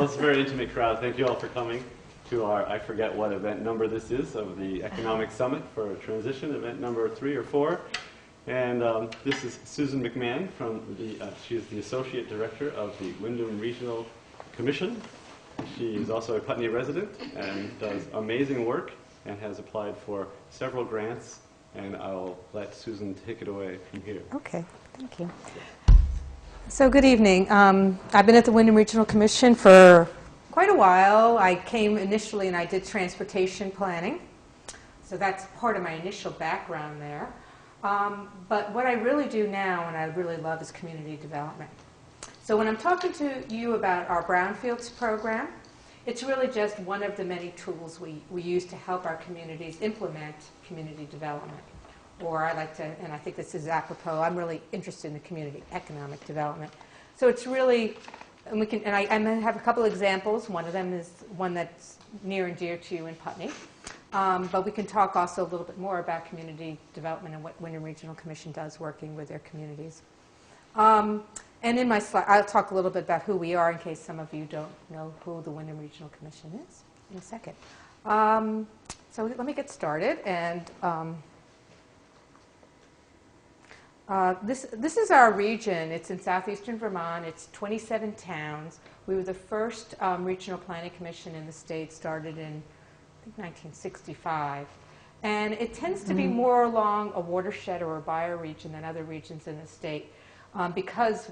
Well, it's a very intimate crowd. Thank you all for coming to our, I forget what event number this is, of the Economic Summit for Transition, event number 3 or 4. And this is Susan Mcmahon from she is the Associate Director of the Wyndham Regional Commission. She is also a Putney resident and does amazing work and has applied for several grants. And I'll let Susan take it away from here. Okay, thank you. So good evening. I've been at the Wyndham Regional Commission for quite a while. I came initially and I did transportation planning. So that's part of my initial background there. But what I really do now and I really love is community development. So when I'm talking to you about our Brownfields program, it's really just one of the many tools we use to help our communities implement community development. Or I like to, and I think this is apropos, I'm really interested in the community economic development. So it's really, and I have a couple examples. One of them is one that's near and dear to you in Putney. But we can talk also a little bit more about community development and what Wyndham Regional Commission does working with their communities. And in my slide, I'll talk a little bit about who we are in case some of you don't know who the Wyndham Regional Commission is in a second. So let me get started. And this is our region. It's in southeastern Vermont. It's 27 towns. We were the first regional planning commission in the state, started in, I think, 1965. And it tends to be more along a watershed or a bioregion than other regions in the state. Because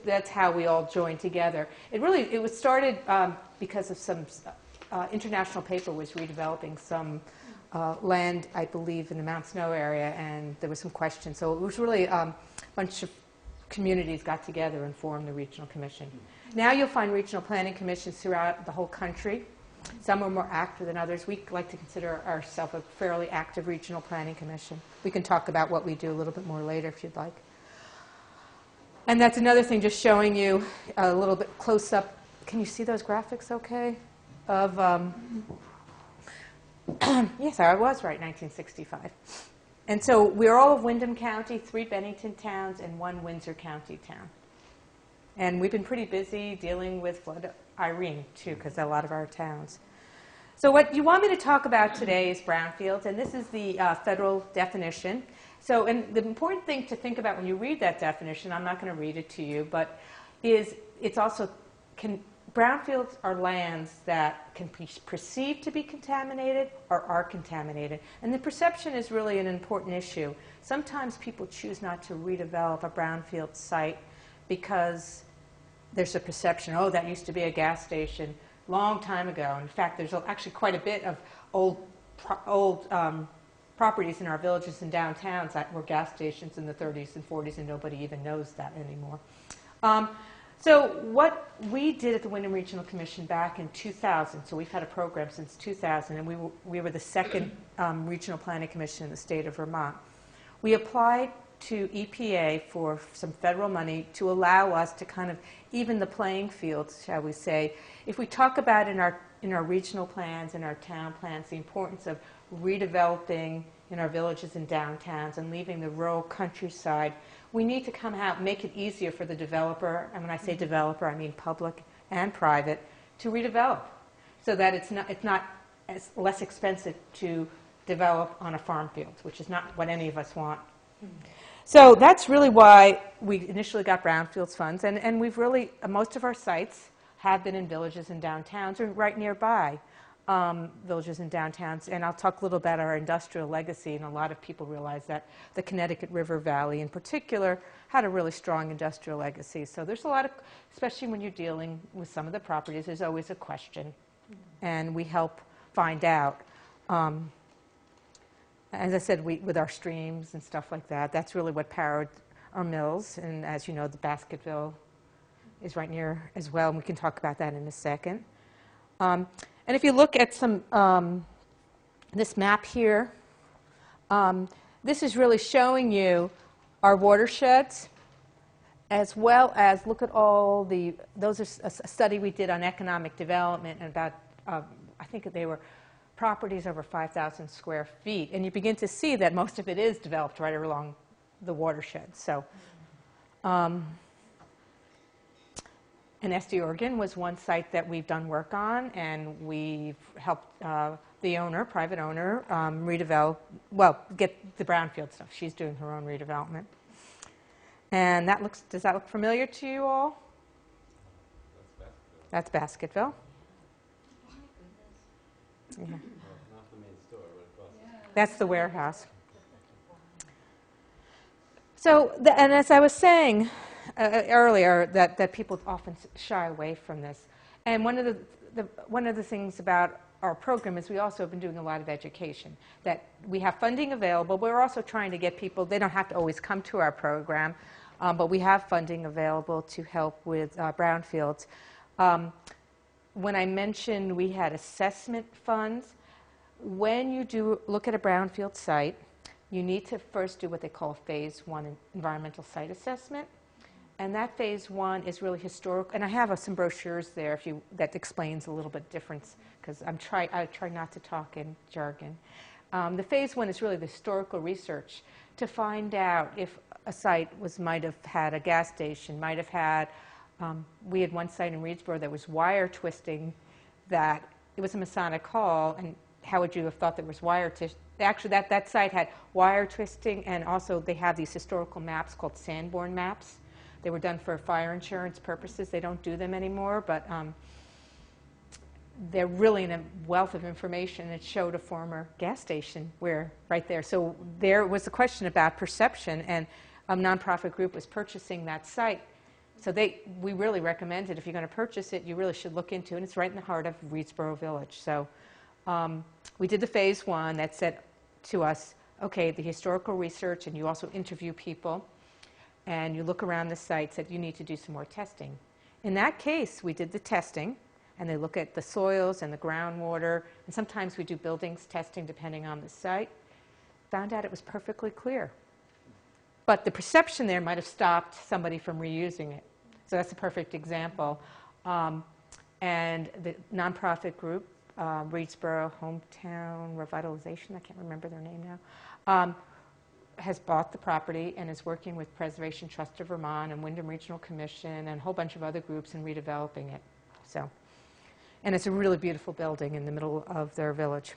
that's how we all joined together. It was started because of some international paper was redeveloping some land, I believe, in the Mount Snow area, and there was some questions. So it was really a bunch of communities got together and formed the Regional Commission. Now you'll find regional planning commissions throughout the whole country. Some are more active than others. We like to consider ourselves a fairly active regional planning commission. We can talk about what we do a little bit more later if you'd like. And that's another thing, just showing you a little bit close up. Can you see those graphics okay? Of, yes, I was right, 1965. And so we're all of Wyndham County, 3 Bennington towns, and 1 Windsor County town. And we've been pretty busy dealing with Flood Irene, too, because a lot of our towns. So what you want me to talk about today is brownfields, and this is the federal definition. So, and the important thing to think about when you read that definition, I'm not going to read it to you, but is it's also, brownfields are lands that can be perceived to be contaminated or are contaminated. And the perception is really an important issue. Sometimes people choose not to redevelop a brownfield site because there's a perception, oh, that used to be a gas station long time ago. In fact, there's actually quite a bit of old properties in our villages and downtowns that were gas stations in the 30s and 40s, and nobody even knows that anymore. So what we did at the Wyndham Regional Commission back in 2000, so we've had a program since 2000, and we were the second regional planning commission in the state of Vermont. We applied to EPA for some federal money to allow us to kind of even the playing field, shall we say. If we talk about in our regional plans, in our town plans, the importance of redeveloping in our villages and downtowns and leaving the rural countryside, we need to come out, make it easier for the developer, and when I say developer, I mean public and private, to redevelop so that it's not less expensive to develop on a farm field, which is not what any of us want. So that's really why we initially got brownfields funds, and we've really, most of our sites have been in villages and downtowns or right nearby villages and downtowns. And I'll talk a little about our industrial legacy, and a lot of people realize that the Connecticut River Valley in particular had a really strong industrial legacy. So there's a lot of, especially when you're dealing with some of the properties, there's always a question, and we help find out. As I said, with our streams and stuff like that, that's really what powered our mills. And as you know, the Basketville is right near as well, and we can talk about that in a second. And if you look at this map here, this is really showing you our watersheds, as well as look at all those are a study we did on economic development, and about, I think they were properties over 5,000 square feet. And you begin to see that most of it is developed right along the watershed. So, And SD Oregon was one site that we've done work on, and we've helped the owner, private owner, redevelop, well, get the brownfield stuff. She's doing her own redevelopment. And that looks, does that look familiar to you all? That's Basketville. Yeah. Well, not the main store, but across the street. That's the warehouse. So, and as I was saying earlier, that people often shy away from this. And one of the things about our program is we also have been doing a lot of education. That we have funding available, but we're also trying to get people, they don't have to always come to our program, but we have funding available to help with brownfields. When I mentioned we had assessment funds, when you do look at a brownfield site, you need to first do what they call Phase 1 environmental site assessment. And that Phase 1 is really historical. And I have some brochures there that explains a little bit difference, because I try not to talk in jargon. The Phase 1 is really the historical research to find out if a site might have had a gas station, might have had, we had one site in Reedsboro that was wire twisting, that it was a Masonic hall, and how would you have thought there was wire twisting? Actually, that site had wire twisting, and also they have these historical maps called Sanborn maps. They were done for fire insurance purposes. They don't do them anymore, but they're really a wealth of information. It showed a former gas station right there. So there was a question about perception, and a nonprofit group was purchasing that site. So we really recommended, if you're going to purchase it, you really should look into it. And it's right in the heart of Reedsboro Village. So we did the Phase 1 that said to us, okay, the historical research, and you also interview people, and you look around the site, said you need to do some more testing. In that case, we did the testing, and they look at the soils and the groundwater, and sometimes we do buildings testing depending on the site. Found out it was perfectly clear. But the perception there might have stopped somebody from reusing it. So that's a perfect example. And the nonprofit group, Reedsboro Hometown Revitalization, I can't remember their name now, has bought the property and is working with Preservation Trust of Vermont and Wyndham Regional Commission and a whole bunch of other groups in redeveloping it. So, and it's a really beautiful building in the middle of their village.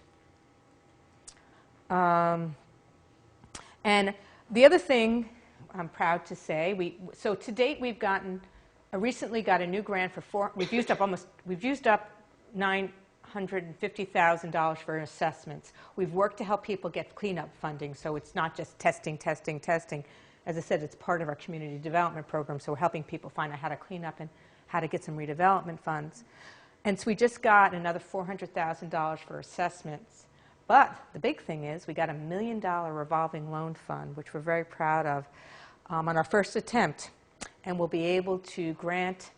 And the other thing I'm proud to say, so to date we've recently got a new grant for we've used up $950,000 for assessments. We've worked to help people get cleanup funding, so it's not just testing. As I said, it's part of our community development program, so we're helping people find out how to clean up and how to get some redevelopment funds. And so we just got another $400,000 for assessments. But the big thing is we got $1 million revolving loan fund, which we're very proud of, on our first attempt. And we'll be able to grant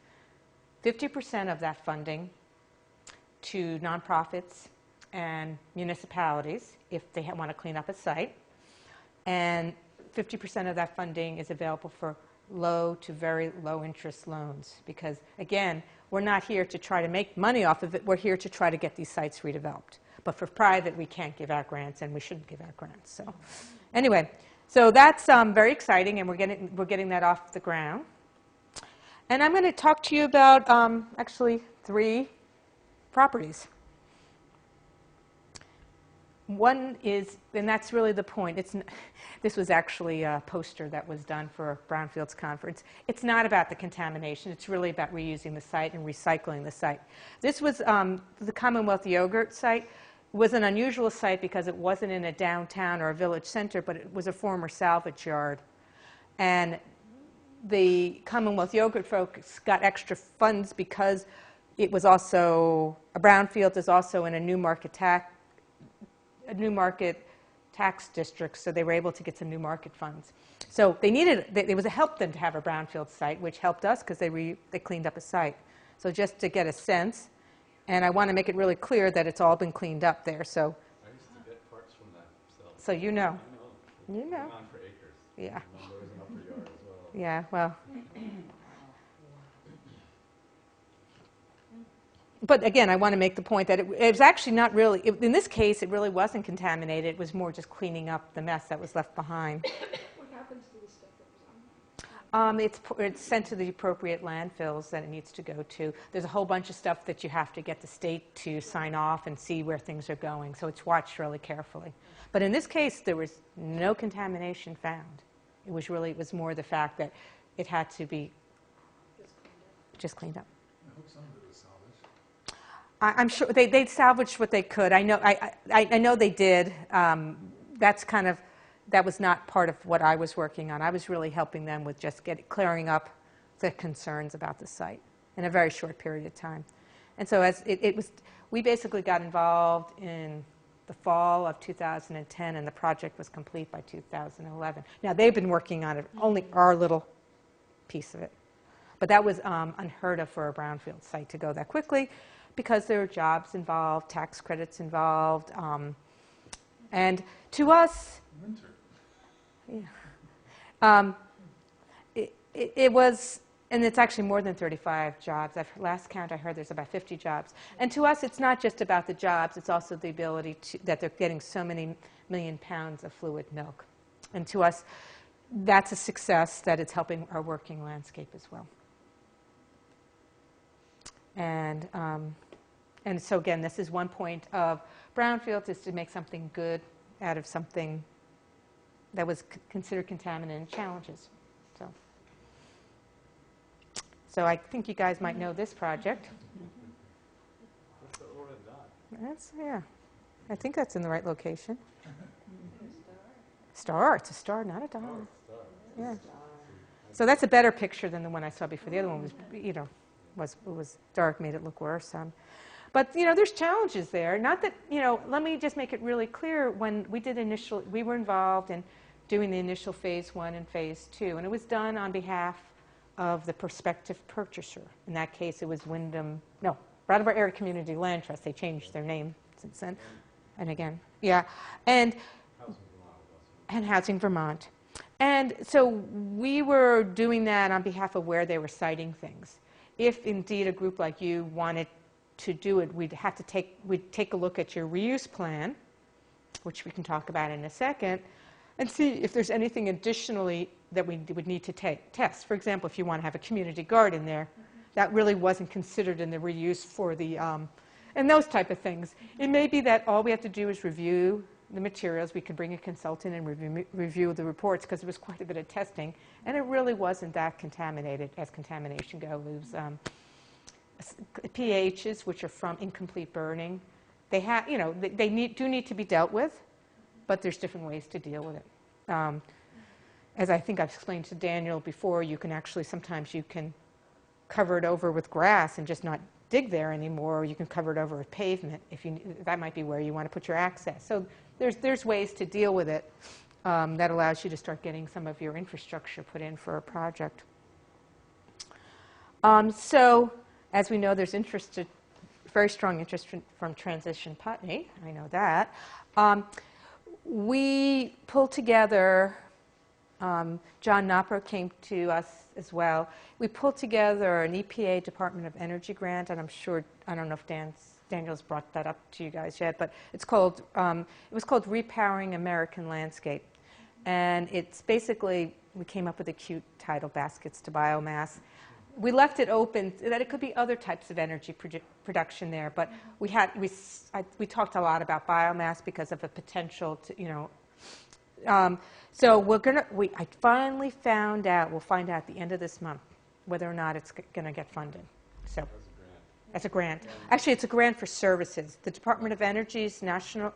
50% of that funding to nonprofits and municipalities if they want to clean up a site. And 50% of that funding is available for low to very low interest loans. Because, again, we're not here to try to make money off of it. We're here to try to get these sites redeveloped. But for private, we can't give out grants, and we shouldn't give out grants. So anyway, so that's very exciting, and we're getting that off the ground. And I'm going to talk to you about actually 3 properties. One is, and that's really the point. This was actually a poster that was done for a Brownfields conference. It's not about the contamination. It's really about reusing the site and recycling the site. This was the Commonwealth Yogurt site. It was an unusual site because it wasn't in a downtown or a village center, but it was a former salvage yard. And the Commonwealth Yogurt folks got extra funds because it was also, a brownfield is also in a new market tax district, so they were able to get some new market funds. So they needed, it was a help them to have a brownfield site, which helped us because they cleaned up a site. So just to get a sense, and I want to make it really clear that it's all been cleaned up there. So I used to get parts from that cell. So you know. I know. You know. Went on for acres. Yeah. And then there was an upper yard as well. Yeah, well. But again, I want to make the point that it was actually not really, in this case, it really wasn't contaminated. It was more just cleaning up the mess that was left behind. What happens to the stuff that was It's sent to the appropriate landfills that it needs to go to. There's a whole bunch of stuff that you have to get the state to sign off and see where things are going, so it's watched really carefully. But in this case, there was no contamination found. It was more the fact that it had to be just cleaned up. I hope some of it was salvaged. I'm sure they salvaged what they could. I know they did. That was not part of what I was working on. I was really helping them with just clearing up the concerns about the site in a very short period of time. And so we basically got involved in the fall of 2010, and the project was complete by 2011. Now, they've been working on it, only our little piece of it. But that was unheard of for a brownfield site to go that quickly because there were jobs involved, tax credits involved. And to us, Winter. yeah, it was, and it's actually more than 35 jobs. Last count I heard there's about 50 jobs. And to us, it's not just about the jobs, it's also the ability that they're getting so many million pounds of fluid milk. And to us, that's a success that it's helping our working landscape as well. And so again, this is one point of brownfield, is to make something good out of something that was considered contaminant and challenges. So I think you guys might know this project. That's the Aura dot. That's, yeah, I think that's in the right location. Star, it's a star, not a dot. Yeah. So that's a better picture than the one I saw before. The other one was, was dark, made it look worse. But there's challenges there. Not that, let me just make it really clear. When we were involved in doing the initial phase 1 and phase 2, and it was done on behalf of the prospective purchaser. In that case, it was Brattleboro Area Community Land Trust. They changed their name since then. And again, yeah. And Housing Vermont. And so we were doing that on behalf of where they were siting things. If indeed a group like you wanted to do it, we'd take a look at your reuse plan, which we can talk about in a second, and see if there's anything additionally that we would need to test. For example, if you want to have a community garden there, that really wasn't considered in the reuse for the, and those type of things. It may be that all we have to do is review the materials. We could bring a consultant and review the reports, because there was quite a bit of testing, and it really wasn't that contaminated as contamination goes. pHs, which are from incomplete burning, they do need to be dealt with, but there's different ways to deal with it. As I think I've explained to Daniel before, sometimes you can cover it over with grass and just not dig there anymore, or you can cover it over with pavement that might be where you want to put your access. So there's ways to deal with it that allows you to start getting some of your infrastructure put in for a project. So as we know, there's very strong interest from Transition Putney. I know that. We pulled together, John Knopper came to us as well. We pulled together an EPA Department of Energy grant, and I don't know if Daniel's brought that up to you guys yet, but it was called Repowering American Landscape. And it's basically, we came up with a cute title, Baskets to Biomass. We left it open that it could be other types of energy production there, but we talked a lot about biomass because of the potential to, so I finally found out, we'll find out at the end of this month whether or not it's going to get funded. So as a grant. Actually, it's a grant for services. The Department of Energy's National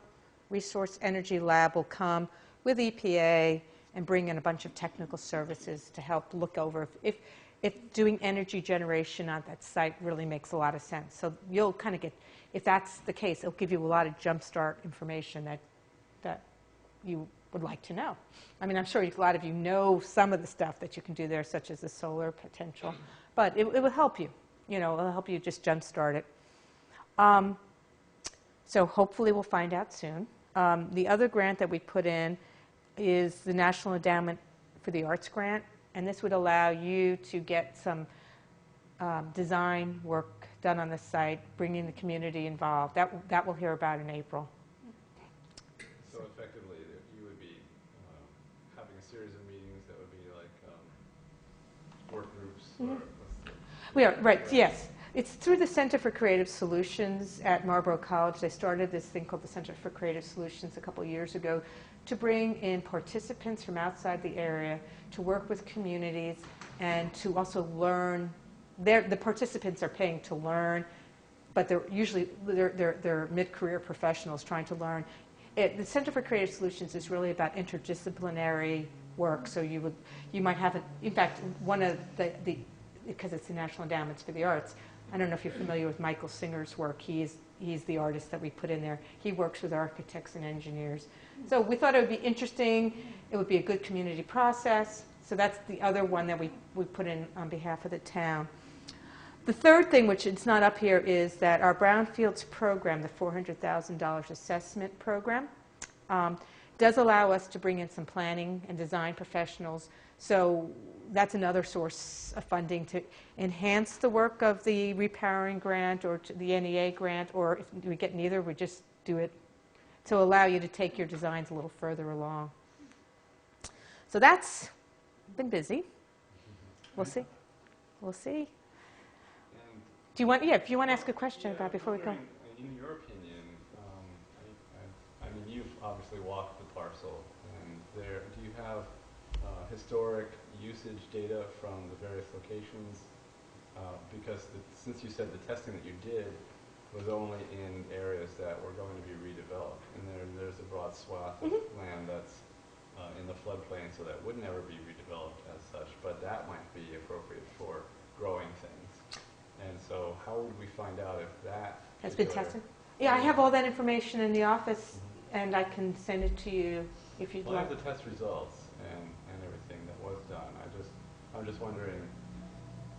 Resource Energy Lab will come with EPA and bring in a bunch of technical services to help look over if doing energy generation on that site really makes a lot of sense. So you'll kind of get, if that's the case, it'll give you a lot of jumpstart information that you would like to know. I mean, I'm sure a lot of you know some of the stuff that you can do there, such as the solar potential, but it will help you. It'll help you just jumpstart it. So hopefully we'll find out soon. The other grant that we put in is the National Endowment for the Arts grant, and this would allow you to get some design work done on the site, bringing the community involved. That we'll hear about in April. So effectively, you would be having a series of meetings that would be like Mhm. what's the? We are, right, yes. It's through the Center for Creative Solutions at Marlborough College. They started this thing called the Center for Creative Solutions a couple years ago to bring in participants from outside the area to work with communities and to also learn. The participants are paying to learn, but they're usually they're mid-career professionals trying to learn. The Center for Creative Solutions is really about interdisciplinary work. So you might have, in fact, one of the because it's the National Endowments for the Arts. I don't know if you're familiar with Michael Singer's work. He's the artist that we put in there. He works with architects and engineers. So we thought it would be interesting. It would be a good community process. So that's the other one that we put in on behalf of the town. The third thing, which it's not up here, is that our Brownfields program, the $400,000 assessment program, does allow us to bring in some planning and design professionals. So that's another source of funding to enhance the work of the repowering grant or to the NEA grant, or if we get neither, we just do it to allow you to take your designs a little further along. So that's been busy. We'll see. We'll see. And Do you want? Yeah, if you want to ask a question about I'm before we go. wondering, in your opinion, I mean, you've obviously walked the parcel, and do you have historic usage data from the various locations? Because since you said the testing that you did was only in areas that were going to be redeveloped, and there's a broad swath of land that's in the floodplain, so that would never be redeveloped as such, but that might be appropriate for growing things. And so how would we find out if that Has been particular- tested? Yeah, I have all that information in the office, and I can send it to you if you'd Well, I like. have the test results and everything that was done. I'm just wondering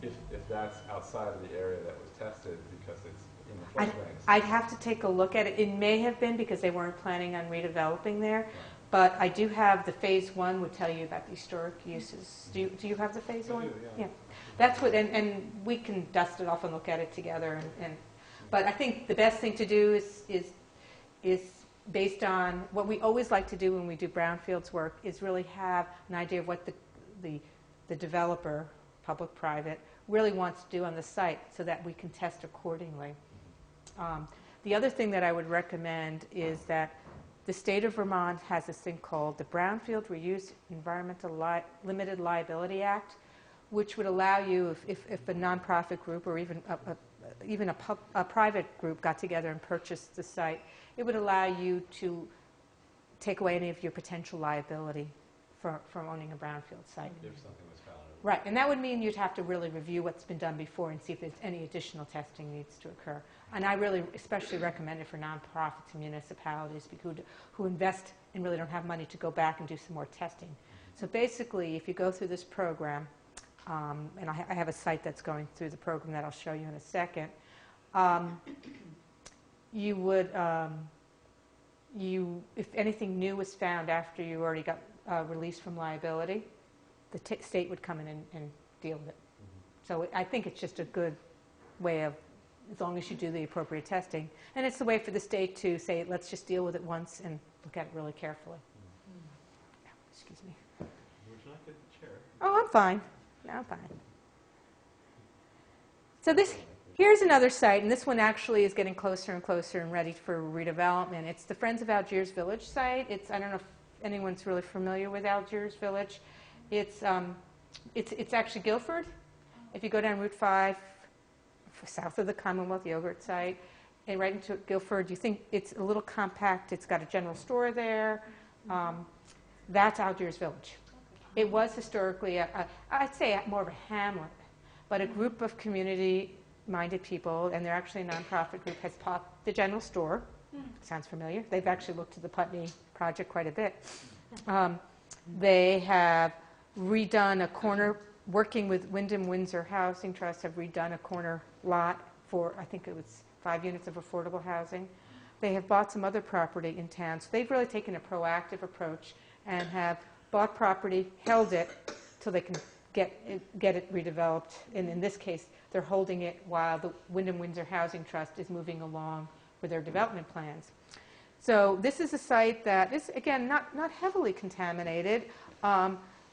if that's outside of the area that was tested because it's in the floodplain. I'd have to take a look at it. It may have been because they weren't planning on redeveloping there, but I do have the phase one would tell you about the historic uses. Do you have the phase I one? do, yeah. That's what, and we can dust it off and look at it together. But I think the best thing to do is based on what we always like to do when we do brownfields work is really have an idea of what the developer, public-private, really wants to do on the site so that we can test accordingly. The other thing that I would recommend is that the state of Vermont has this thing called the Brownfield Reuse Environmental Limited Liability Act, which would allow you, if a nonprofit group or even a private group got together and purchased the site, it would allow you to take away any of your potential liability from owning a brownfield site. If something was found. Right, and that would mean you'd have to really review what's been done before and see if there's any additional testing needs to occur. And I really especially recommend it for nonprofits and municipalities who invest and really don't have money to go back and do some more testing. So basically, if you go through this program, and I have a site that's going through the program that I'll show you in a second, you would, if anything new was found after you already got released from liability, the state would come in and deal with it. So I think it's just a good way of, as long as you do the appropriate testing. And it's a way for the state to say, let's just deal with it once and look at it really carefully. Excuse me. Would you like a chair? Oh, I'm fine. No, I'm fine. So here's another site, and this one actually is getting closer and closer and ready for redevelopment. It's the Friends of Algiers Village site. I don't know if anyone's really familiar with Algiers Village. It's actually Guilford. If you go down Route 5, south of the Commonwealth Yogurt site, and right into Guilford, you think it's a little compact. It's got a general store there. That's Algiers Village. It was historically, I'd say more of a hamlet, but a group of community-minded people, and they're actually a nonprofit group, has bought the general store. Sounds familiar. They've actually looked at the Putney project quite a bit. They have redone a corner, working with Wyndham Windsor Housing Trust, have redone a corner lot for, I think it was 5 units of affordable housing. They have bought some other property in town. So they've really taken a proactive approach and have bought property, held it till they can get it redeveloped. And in this case, they're holding it while the Wyndham Windsor Housing Trust is moving along with their development plans. So this is a site that is, again, not heavily contaminated.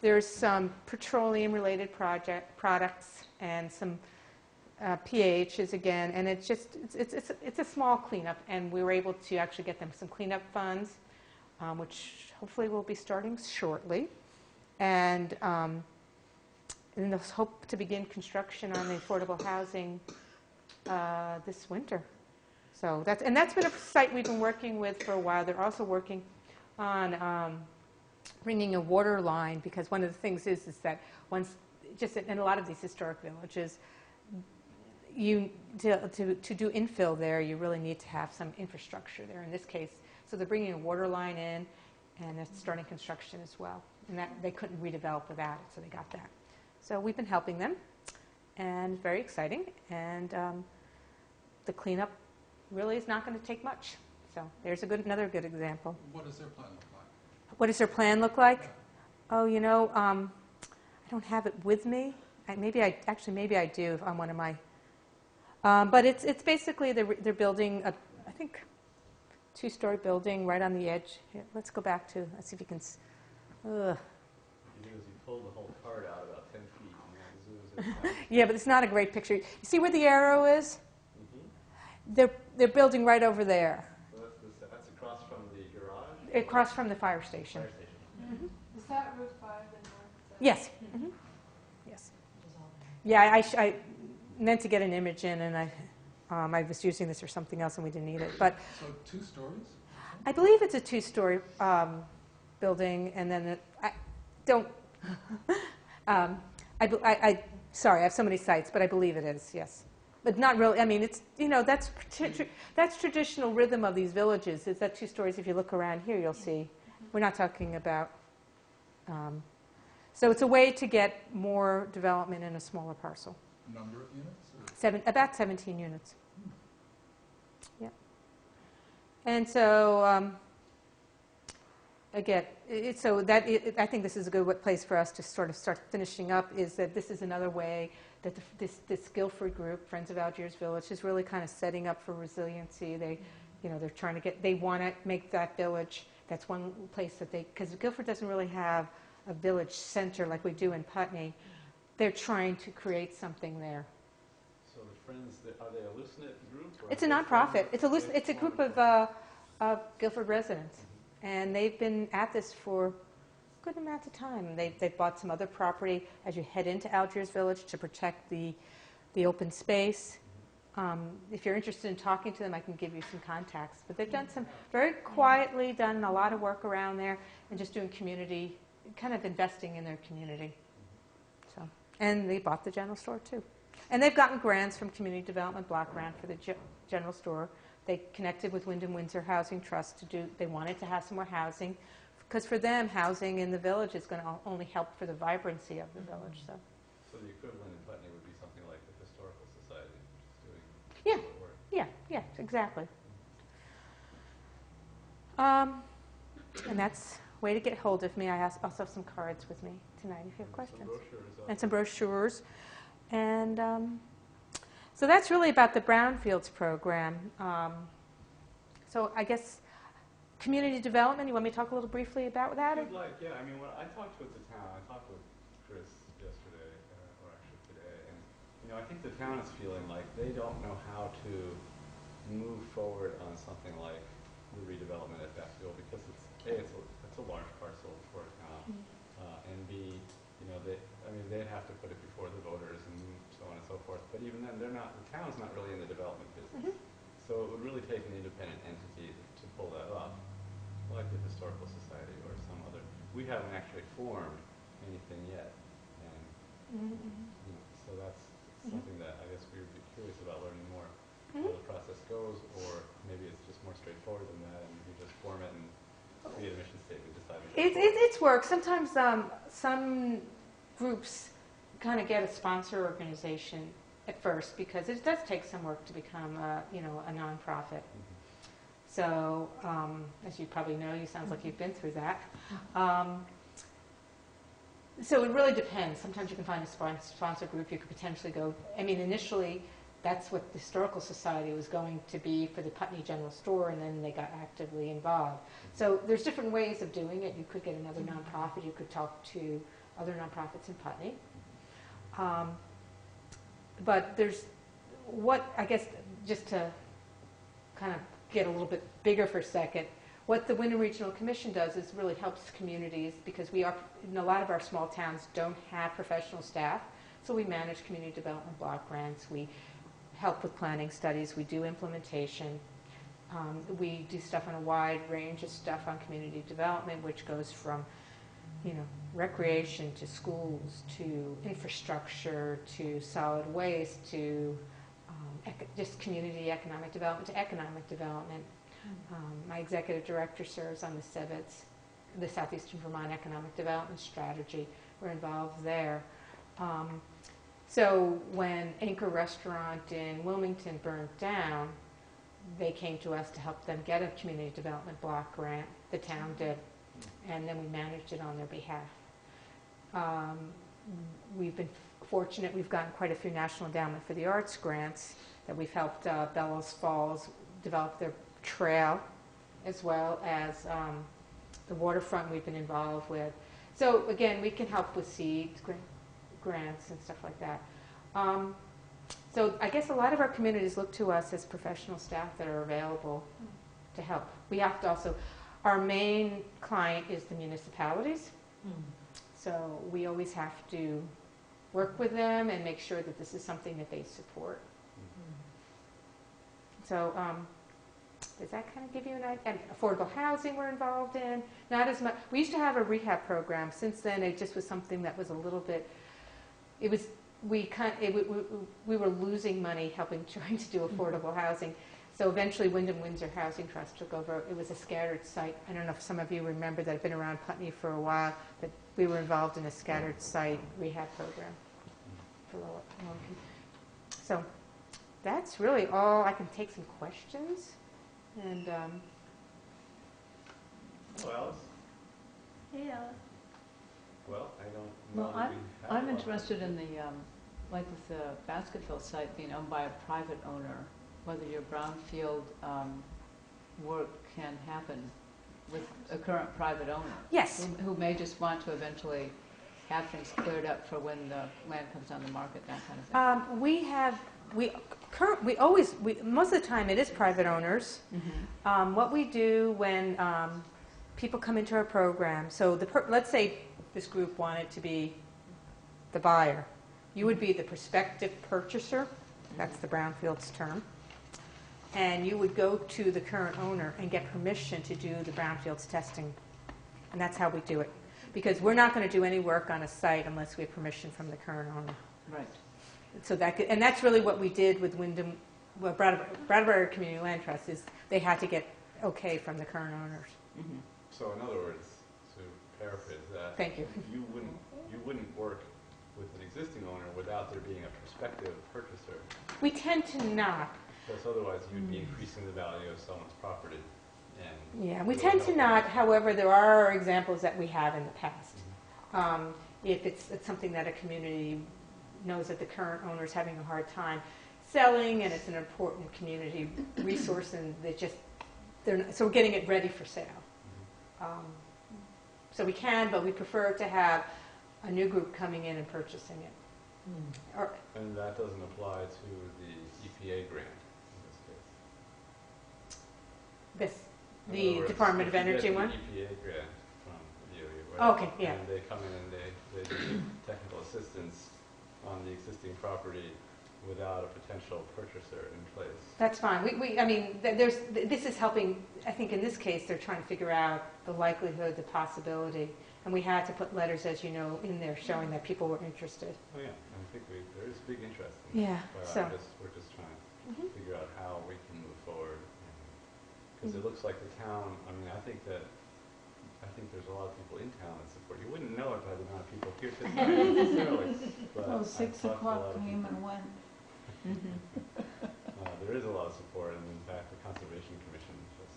There's some petroleum-related products and some PHs again, and it's just it's a small cleanup, and we were able to actually get them some cleanup funds, which hopefully will be starting shortly, and they'll hope to begin construction on the affordable housing this winter. So that's been a site we've been working with for a while. They're also working on bringing a water line, because one of the things is that once, just in a lot of these historic villages, to do infill there, you really need to have some infrastructure there. In this case, so they're bringing a water line in, and they're starting construction as well. And that they couldn't redevelop without it, so they got that. So we've been helping them, and it's very exciting. And the cleanup really is not going to take much. So there's another good example. What does their plan look like? What does their plan look like? Oh, I don't have it with me. Maybe I do on one of my. But it's basically they're building a, I think, 2-story building right on the edge. Here, let's go back to. Let's see if you can. What you do is you pull the whole card out about 10 feet and then zooms it out. Yeah, but it's not a great picture. You see where the arrow is? Mm-hmm. They're building right over there, So that's across from the garage? across from the fire station. Fire station. Mm-hmm. Is that Route 5 in North? Yes. Mm-hmm. Yes. Yeah, I meant to get an image in, and I was using this for something else, and we didn't need it. But So 2 stories? I believe it's a 2-story building, and then I don't. Sorry, I have so many sites, but I believe it is. Yes, but not really. I mean, it's that's traditional rhythm of these villages. Is that 2 stories? If you look around here, you'll see. We're not talking about. So it's a way to get more development in a smaller parcel. Number of units? Or? About 17 units. Yeah. And so, again, I think this is a good place for us to sort of start finishing up, is that this is another way that this Guilford group, Friends of Algiers Village, is really kind of setting up for resiliency. They're trying to they want to make that village, that's one place that because Guilford doesn't really have a village center like we do in Putney. They're trying to create something there. So the Friends, are they a loosenit group? Or It's a nonprofit. It's a group of Guilford residents, and they've been at this for a good amount of time. They've bought some other property as you head into Algiers Village to protect the open space. If you're interested in talking to them, I can give you some contacts. But they've done very quietly done a lot of work around there, and just doing community, kind of investing in their community. So, and they bought the general store too. And they've gotten grants from Community Development Block Grant for the general store. They connected with Wyndham Windsor Housing Trust they wanted to have some more housing, because for them, housing in the village is going to only help for the vibrancy of the village. So So the equivalent in Putney would be something like the Historical Society, just doing Yeah. similar work. yeah, exactly. And that's a way to get hold of me. I also have some cards with me tonight if you have questions. Some brochures And some brochures. And so that's really about the Brownfields program. So I guess community development, you want me to talk a little briefly about that? If you'd like, yeah. I mean, when I talked with the town, I talked with Chris yesterday, or actually today, and I think the town is feeling like they don't know how to move forward on something like the redevelopment at that field, because it's a large parcel for a town, and B, they'd have to put it before the voters and so on and so forth. But even then, the town's not really in the development business. So it would really take an independent entity to pull that off, like the Historical Society or some other. We haven't actually formed anything yet, and so that's something that I guess we would be curious about learning more how the process goes, or maybe it's just more straightforward than that, and you just form it and create a mission statement, decide. It's work. Sometimes some groups kind of get a sponsor organization at first, because it does take some work to become a nonprofit. So, as you probably know, you sounds like you've been through that. So it really depends. Sometimes you can find a sponsor group. You could potentially go. I mean, initially, that's what the Historical Society was going to be for the Putney General Store, and then they got actively involved. So there's different ways of doing it. You could get another nonprofit. You could talk to other nonprofits in Putney. but there's what, I guess, just to kind of get a little bit bigger for a second, what the Wyndham Regional Commission does is really helps communities because we are, in a lot of our small towns don't have professional staff, so we manage community development block grants, we help with planning studies, we do implementation, we do stuff on a wide range of stuff on community development, which goes from, you know, recreation to schools to infrastructure to solid waste to just community economic development to economic development. My executive director serves on the SEVITS, the Southeastern Vermont Economic Development Strategy. We're involved there. So when Anchor Restaurant in Wilmington burned down, they came to us to help them get a community development block grant. The town did, and then we managed it on their behalf. We've been fortunate. We've gotten quite a few National Endowment for the Arts grants that we've helped Bellows Falls develop their trail, as well as the waterfront we've been involved with. So again, we can help with seeds, grants, and stuff like that. So I guess a lot of our communities look to us as professional staff that are available to help. We have to also, our main client is the municipalities. So we always have to work with them and make sure that this is something that they support. So does that kind of give you an idea? And affordable housing we're involved in. Not as much. We used to have a rehab program. Since then, it just was something that was a little bit. It was we were losing money trying to do affordable housing. So eventually, Wyndham Windsor Housing Trust took over. It was a scattered site. I don't know if some of you remember that. I've been around Putney for a while, but we were involved in a scattered site rehab program for low income. So that's really all. I can take some questions. And Well, Alice? Yeah. Well, I don't know. Well, that we have a I'm lot. interested in the, like with the Basketville site being owned by a private owner, whether your brownfield work can happen with a current private owner. yes, Who may just want to eventually have things cleared up for when the land comes on the market, that kind of thing. most of the time it is private owners. What we do when people come into our program, so let's say this group wanted to be the buyer. You would be the prospective purchaser. That's the Brownfield's term. And you would go to the current owner and get permission to do the Brownfields testing. And that's how we do it. Because we're not going to do any work on a site unless we have permission from the current owner. Right. So and that's really what we did with Wyndham, Brattleboro Community Land Trust, is they had to get okay from the current owners. So in other words, to paraphrase that, Thank you. You wouldn't work with an existing owner without there being a prospective purchaser. We tend to not. Because otherwise you'd be increasing the value of someone's property. And Yeah, we really tend to helping. not. However, there are examples that we have in the past. If it's something that a community knows that the current owner is having a hard time selling, and it's an important community resource, and so we're getting it ready for sale. So we can, but we prefer to have a new group coming in and purchasing it. And that doesn't apply to the EPA grant in this case. In other The words, Department if of you get Energy the one? EPA grant from DOE, right? Okay, yeah. And they come in and they give technical assistance on the existing property without a potential purchaser in place. That's fine. This is helping. I think in this case, they're trying to figure out the likelihood, the possibility, and we had to put letters, as you know, in there showing that people were interested. Oh yeah, I think there is big interest in Yeah. this, So. but we're just trying to figure out how we can move forward. Because it looks like the town, I think there's a lot of people in town that support. You wouldn't know it by the amount of people here tonight necessarily. But Well, I've 6 talked to a lot o'clock of came people. and went. There is a lot of support, and in fact, the Conservation Commission just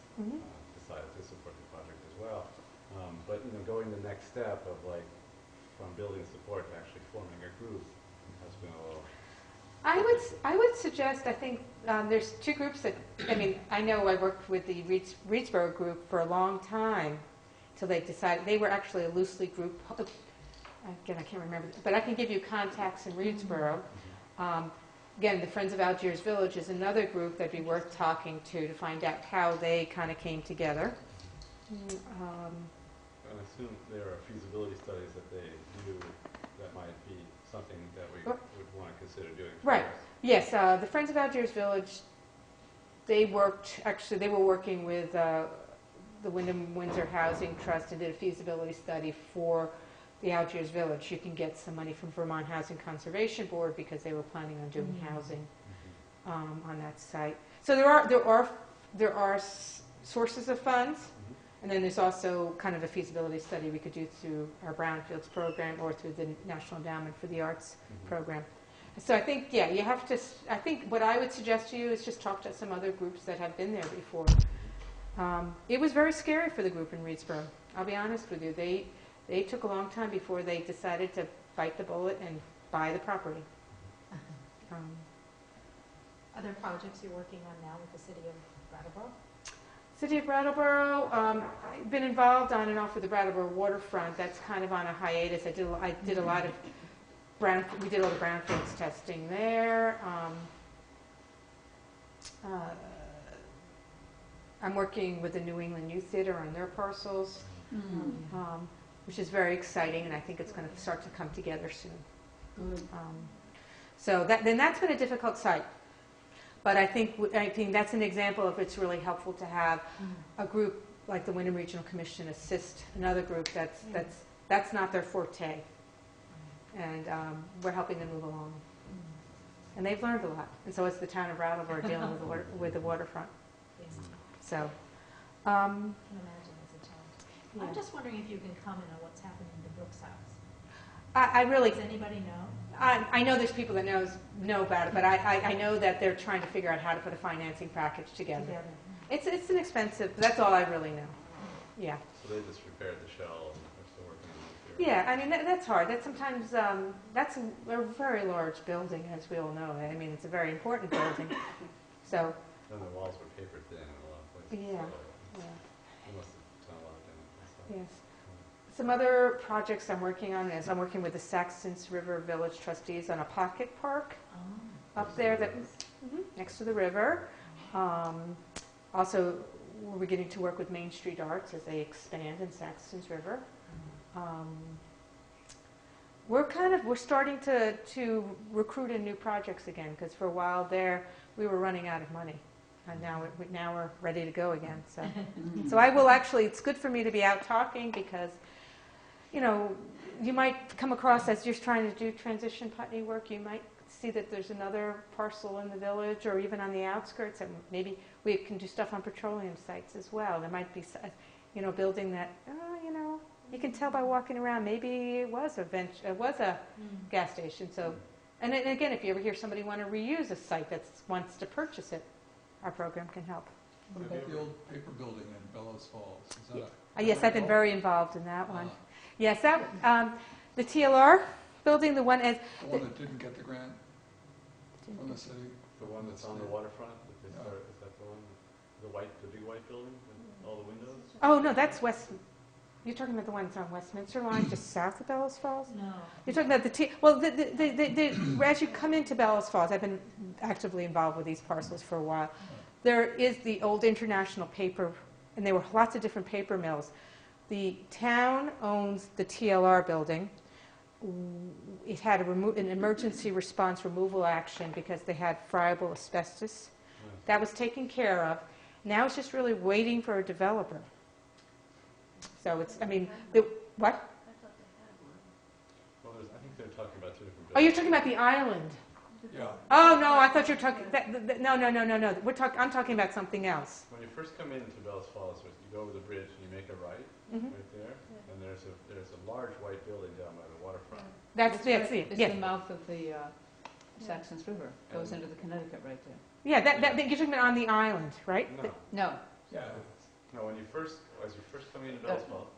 decided to support the project as well. But going the next step of from building support to actually forming a group has been a little. I would suggest. I think there's two groups that. I know I worked with the Reedsboro group for a long time, till they decided they were actually a loosely grouped. Again, I can't remember, but I can give you contacts in Reedsboro. again, the Friends of Algiers Village is another group that'd be worth talking to find out how they kind of came together. I assume there are feasibility studies that they do that might be something that we would want to consider doing. Right. first. Yes, the Friends of Algiers Village, they were working with the Wyndham Windsor Housing Trust and did a feasibility study for the Algiers Village. You can get some money from Vermont Housing Conservation Board because they were planning on doing housing on that site. So there are sources of funds, and then there's also kind of a feasibility study we could do through our Brownfields program or through the National Endowment for the Arts program. So I think, yeah, you have to, I think what I would suggest to you is just talk to some other groups that have been there before. It was very scary for the group in Reedsboro. I'll be honest with you. They took a long time before they decided to bite the bullet and buy the property. Are there projects you're working on now with the city of Brattleboro? City of Brattleboro, I've been involved on and off with the Brattleboro waterfront. That's kind of on a hiatus. I did a lot of we did all the brownfields testing there. I'm working with the New England Youth Theater on their parcels, which is very exciting, and I think it's going to start to come together soon. So that's been a difficult site. But I think that's an example of it's really helpful to have a group like the Wyndham Regional Commission assist another group that's not their forte. And we're helping them move along. And they've learned a lot. And so is the town of Brattleboro dealing with the waterfront. Yes. So, I can imagine it's a challenge. yeah. I'm just wondering if you can comment on what's happening in the Brooks house. I really, Does anybody know? I know there's people that know about it, but I know that they're trying to figure out how to put a financing package together. It's an expensive, that's all I really know. Yeah. So they just repaired the shell and they're still working on the interior. Yeah, I mean, that's hard. That's sometimes, that's a very large building, as we all know. I mean, it's a very important building. So, And the walls were paper thin in a lot of places. Yeah. So yeah, they must have done a lot of damage. yes. Some other projects I'm working on is I'm working with the Saxons River Village trustees on a pocket park up there that next to the river. Also, we're beginning to work with Main Street Arts as they expand in Saxons River. We're starting to recruit in new projects again, because for a while there we were running out of money, and now we're ready to go again. So I will actually. It's good for me to be out talking because, you know, you might come across as you're trying to do transition Putney work. You might see that there's another parcel in the village or even on the outskirts, and maybe we can do stuff on petroleum sites as well. There might be, you know, building that, you know, you can tell by walking around. Maybe it was a gas station. So, and then again, if you ever hear somebody want to reuse a site that wants to purchase it, our program can help. What about the old paper building in Bellows Falls? Is that Yes, I've been very involved in that one. Yes, that the TLR building, the one as the one that didn't get the grant from the city? The one that's on the waterfront, that they started, is that the one, the big white building with all the windows? Oh no, that's West. You're talking about the one that's on Westminster Line, just south of Bellows Falls. No. You're talking about as you come into Bellows Falls, I've been actively involved with these parcels for a while. There is the old International Paper, and there were lots of different paper mills. The town owns the TLR building. It had an emergency response removal action because they had friable asbestos. That was taken care of. Now it's just really waiting for a developer. So it's, I mean, what? Well, I think they're talking about two different buildings. Oh, you're talking about the island. Yeah. Oh, no, I thought you were talking, no. I'm talking about something else. When you first come into Bellows Falls, you go over the bridge and you make a right, right there, and there's a large white building down by the waterfront. That's it, It's yes. the mouth of the Saxons River. Goes into the Connecticut right there. Yeah, you're talking about on the island, right? No, No, Yeah. no. As you first come into Bellows Falls,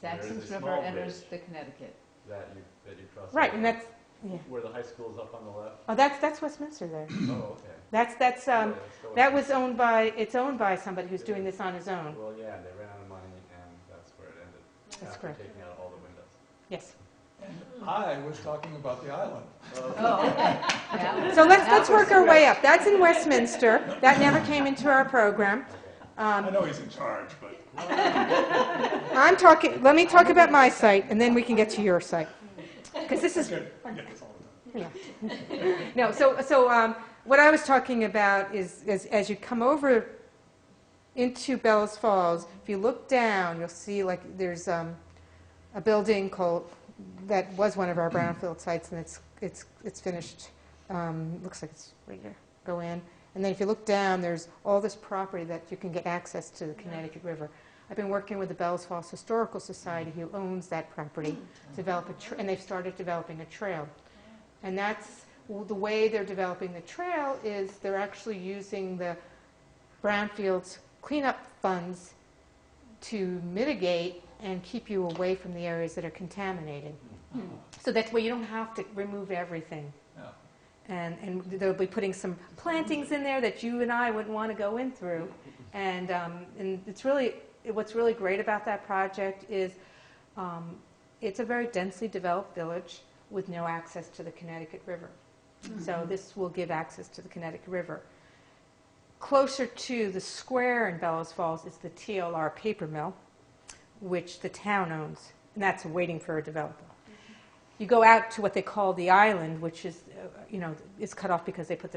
Saxons There's a River small enters bridge. the Connecticut. that you cross. Right, over, and that's, yeah. where the high school is up on the left. Oh, that's Westminster there. Oh, okay. That's Yeah, it's still that was Westminster. it's owned by somebody who's doing this on his own. Well, yeah, they ran out of money, and that's where it ended. That's after correct. taking out all the windows. Yes. And I was talking about the island. Oh, okay. So let's work our way up. That's in Westminster. That never came into our program. I know he's in charge, but I'm talking. Let me talk about my site, and then we can get to your site, because this is. I get this all the time. Yeah. No. So what I was talking about is as you come over into Bellows Falls, if you look down, you'll see like there's a building called that was one of our brownfield sites, and it's finished. Looks like it's right here. Go in. And then if you look down, there's all this property that you can get access to the Connecticut River. I've been working with the Bellows Falls Historical Society, who owns that property, to develop and they've started developing a trail. And that's the way they're developing the trail is they're actually using the brownfields cleanup funds to mitigate and keep you away from the areas that are contaminated. So that's where you don't have to remove everything. Yeah. And they'll be putting some plantings in there that you and I wouldn't want to go in through. And it's really, what's really great about that project is it's a very densely developed village with no access to the Connecticut River. So this will give access to the Connecticut River. Closer to the square in Bellows Falls is the TLR paper mill, which the town owns, and that's waiting for a developer. You go out to what they call the island, which is, it's cut off because they put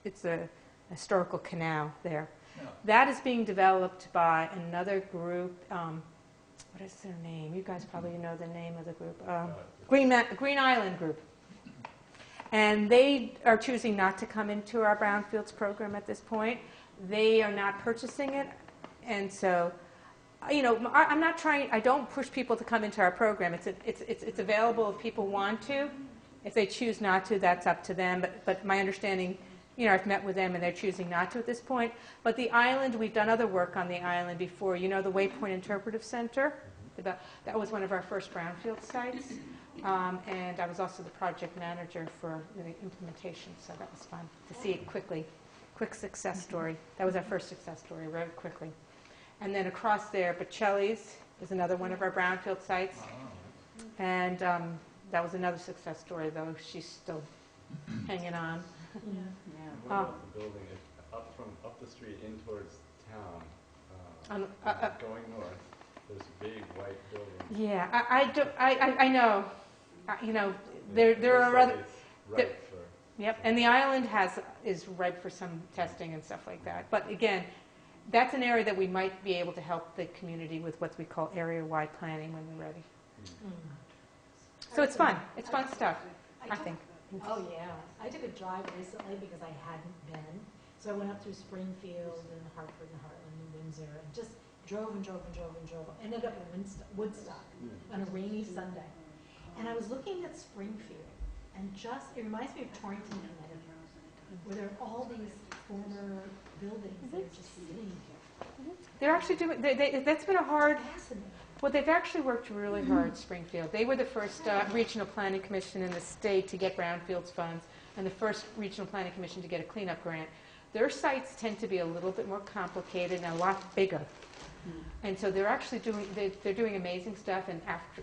it's a historical canal there. Yeah. That is being developed by another group. What is their name? You guys probably know the name of the group. Green Island Group. And they are choosing not to come into our brownfields program at this point. They are not purchasing it, and so. I'm not trying. I don't push people to come into our program. It's available if people want to. If they choose not to, that's up to them. But my understanding, I've met with them and they're choosing not to at this point. But the island, we've done other work on the island before. The Waypoint Interpretive Center. That was one of our first brownfield sites, and I was also the project manager for the implementation. So that was fun to see it quick success story. That was our first success story, very quickly. And then across there, Bocelli's is another one of our brownfield sites. And that was another success story, though. She's still hanging on. Yeah. What about the building up the street in towards town, going north? There's a big white building. Yeah, I know. There are other. Right for. Yep, and the island is ripe for some testing and stuff like that. But again, that's an area that we might be able to help the community with what we call area-wide planning when we're ready. So it's fun. It's fun stuff, I think. Oh, yeah. I took a drive recently because I hadn't been. So I went up through Springfield and Hartford and Heartland and Windsor and just drove and drove and drove and drove. Ended up in Woodstock on a rainy Sunday. And I was looking at Springfield and it reminds me of Torrington, Connecticut, where there are all these former buildings that are just sitting here. They're actually doing, that's been a hard, Fascinating. well, they've actually worked really hard, Springfield. They were the first regional planning commission in the state to get brownfields funds and the first regional planning commission to get a cleanup grant. Their sites tend to be a little bit more complicated and a lot bigger. And so they're actually doing amazing stuff, and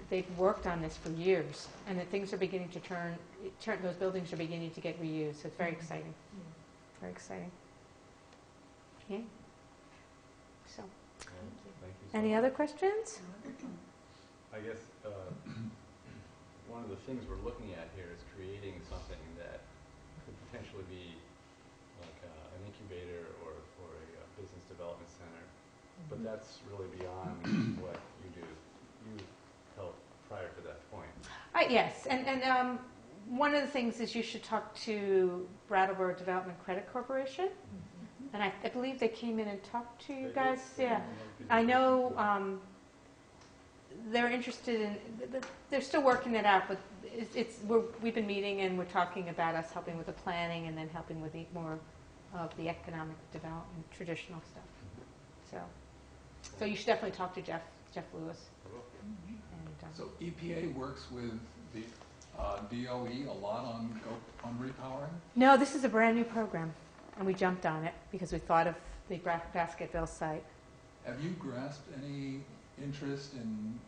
they've worked on this for years, and the things are beginning to turn, those buildings are beginning to get reused, so it's very exciting. Very exciting. Yeah. So, Thank you so any much. other questions? I guess one of the things we're looking at here is creating something that could potentially be like an incubator or a business development center. But that's really beyond what you do. You help prior to that point. Yes, and one of the things is you should talk to Brattleboro Development Credit Corporation. And I believe they came in and talked to you guys. Yeah, I know they're interested in. They're still working it out, but we've been meeting and we're talking about us helping with the planning and then helping with more of the economic development, traditional stuff. So you should definitely talk to Jeff Lewis. And, So EPA works with the DOE a lot on repowering? no, this is a brand new program, and we jumped on it because we thought of the Basketville site. Have you grasped any interest in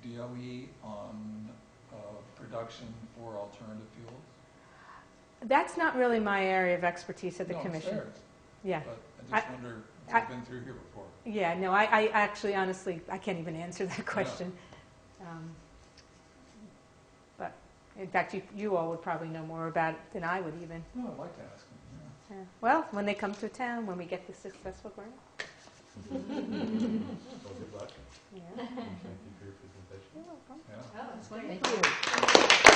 DOE on production for alternative fuels? That's not really my area of expertise at the No, it's commission. theirs, Yeah. but I just wonder if you've been through here before. Yeah, no, I actually, honestly, I can't even answer that question. But, in fact, you all would probably know more about it than I would even. No, I'd like to ask them, yeah. Yeah. Well, when they come to town, when we get the successful grant. Well, good luck. Yeah. Thank you for your presentation. You're welcome. Yeah. Oh, that's great. Thank you.